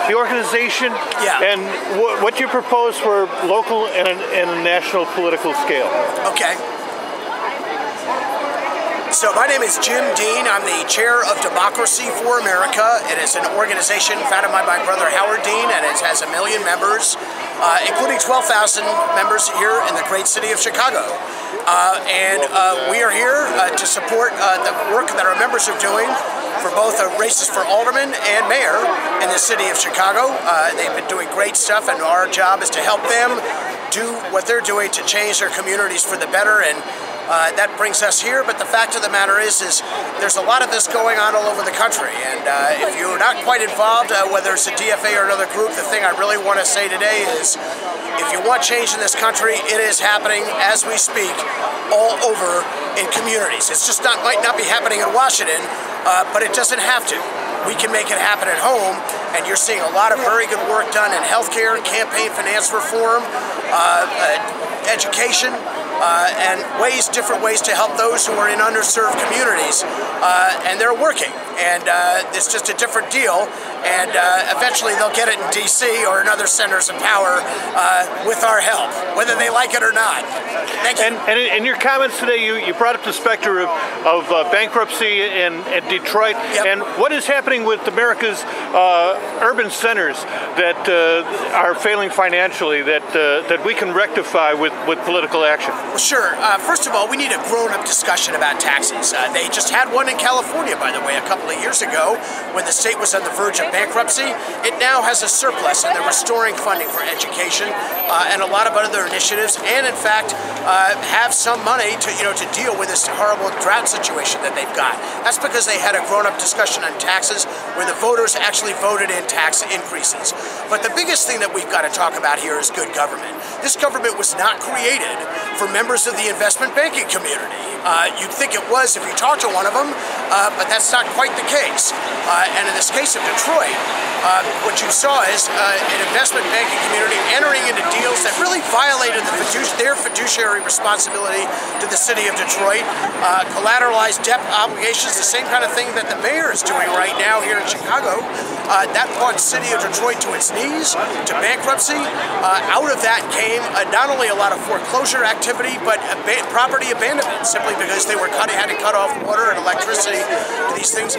the organization, Yeah. and what you propose for local and a national political scale. Okay. So my name is Jim Dean. I'm the chair of Democracy for America. It is an organization founded by my brother Howard Dean, and it has 1 million members, including 12,000 members here in the great city of Chicago. We are here to support the work that our members are doing for both races for alderman and mayor in the city of Chicago. They've been doing great stuff, and our job is to help them do what they're doing to change their communities for the better, and that brings us here. But the fact of the matter is there's a lot of this going on all over the country, and if you're not quite involved, whether it's a DFA or another group, the thing I really want to say today is if you want change in this country, it is happening as we speak all over in communities. It's just might not be happening in Washington, but it doesn't have to. We can make it happen at home, and you're seeing a lot of very good work done in healthcare, campaign finance reform, education, and different ways to help those who are in underserved communities, and they're working, and it's just a different deal, and eventually they'll get it in DC or in other centers of power with our help, whether they like it or not. Thank you. And in your comments today, you brought up the specter of bankruptcy in Detroit. Yep. And what is happening with America's urban centers that are failing financially that we can rectify with political action? Well, sure. First of all, we need a grown-up discussion about taxes. They just had one in California, by the way, a couple of years ago when the state was on the verge of bankruptcy. It now has a surplus, and they're restoring funding for education and a lot of other initiatives, and in fact have some money to deal with this horrible drought situation that they've got. That's because they had a grown-up discussion on taxes where the voters actually voted in tax increases. But the biggest thing that we've got to talk about here is good government. This government was not created for members of the investment banking community. You'd think it was if you talk to one of them, but that's not quite the case. And in this case of Detroit, what you saw is an investment banking community entering into deals that really violated their fiduciary responsibility to the city of Detroit. Collateralized debt obligations, the same kind of thing that the mayor is doing right now here in Chicago. That brought the city of Detroit to its knees, to bankruptcy. Out of that came not only a lot of foreclosure activity, but property abandonment, simply because they had to cut off water and electricity to these things.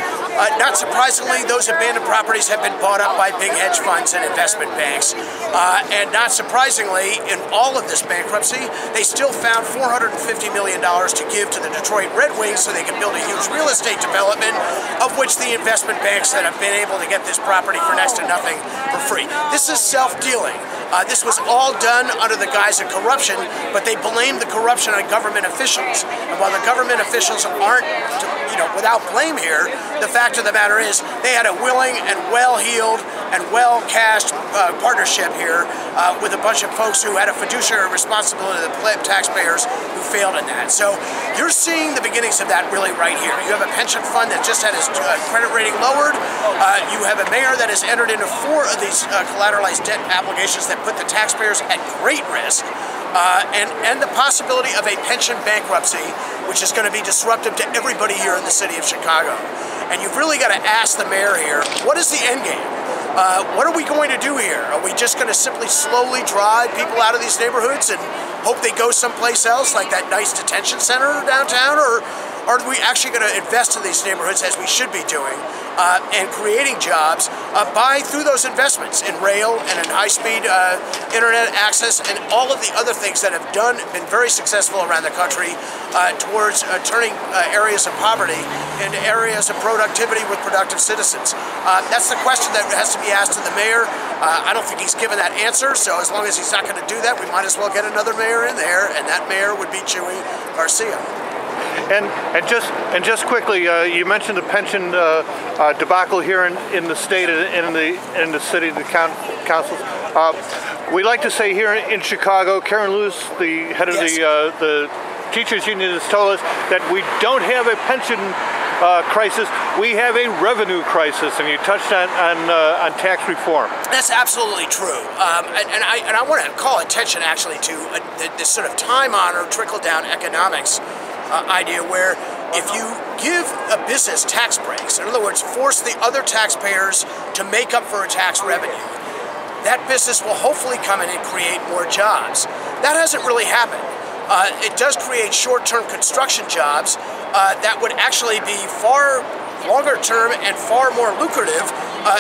Not surprisingly, those abandoned properties have been bought up by big hedge funds and investment banks. And not surprisingly, in all of this bankruptcy, they still found $450 million to give to the Detroit Red Wings so they could build a huge real estate development, of which the investment banks that have been able to get this property for next to nothing for free. This is self-dealing. This was all done under the guise of corruption, but they blame the corruption on government officials. And while the government officials aren't, without blame here, the fact of the matter is they had a willing and well-heeled and well-cashed partnership here with a bunch of folks who had a fiduciary responsibility to the taxpayers who failed in that. So you're seeing the beginnings of that really right here. You have a pension fund that just had its credit rating lowered. You have a mayor that has entered into 4 of these collateralized debt applications that put the taxpayers at great risk. And the possibility of a pension bankruptcy, which is going to be disruptive to everybody here in the city of Chicago. And you've really got to ask the mayor here, what is the end game? What are we going to do here? Are we just going to simply slowly drive people out of these neighborhoods and hope they go someplace else, like that nice detention center downtown? Or are we actually going to invest in these neighborhoods, as we should be doing, and creating jobs through those investments in rail and in high-speed internet access and all of the other things that have been very successful around the country towards turning areas of poverty into areas of productivity with productive citizens. That's the question that has to be asked of the mayor. I don't think he's given that answer, so as long as he's not going to do that, we might as well get another mayor in there, and that mayor would be Chewy Garcia. And just quickly, you mentioned the pension debacle here in the state and in the city, the councils. We like to say here in Chicago, Karen Lewis, the head of the teachers union, has told us that we don't have a pension crisis, we have a revenue crisis, and you touched on tax reform. That's absolutely true, and I want to call attention actually to this sort of time-honored trickle-down economics idea where if you give a business tax breaks, in other words, force the other taxpayers to make up for a tax revenue, that business will hopefully come in and create more jobs. That hasn't really happened. It does create short-term construction jobs that would actually be far longer term and far more lucrative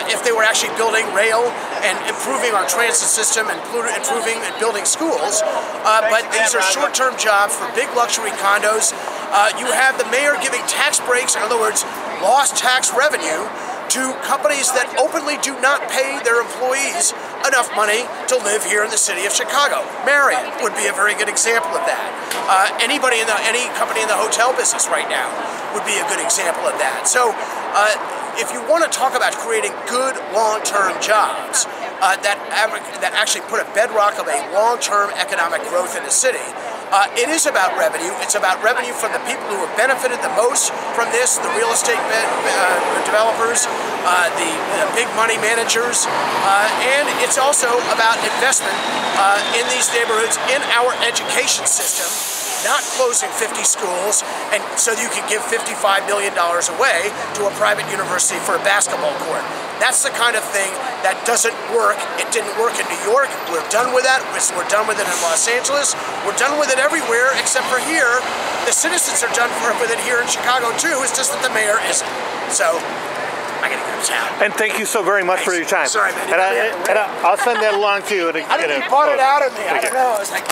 if they were actually building rail and improving our transit system and improving and building schools. But these are short-term jobs for big luxury condos. You have the mayor giving tax breaks, in other words, lost tax revenue, to companies that openly do not pay their employees enough money to live here in the city of Chicago. Marriott would be a very good example of that. Any company in the hotel business right now would be a good example of that. So if you want to talk about creating good long-term jobs that actually put a bedrock of a long-term economic growth in the city, it is about revenue. It's about revenue from the people who have benefited the most from this, the real estate developers, the big money managers, and it's also about investment in these neighborhoods, in our education system, not closing 50 schools and so you can give $55 million away to a private university for a basketball court. That's the kind of thing that doesn't work. It didn't work in New York. We're done with that. We're done with it in Los Angeles. We're done with it everywhere except for here. The citizens are done with it here in Chicago too. It's just that the mayor isn't. So I gotta get uptown. And thank you so very much for your time. Sorry, man. And I'll send that along to you. I don't know, you bought it out of me. I don't know. It's like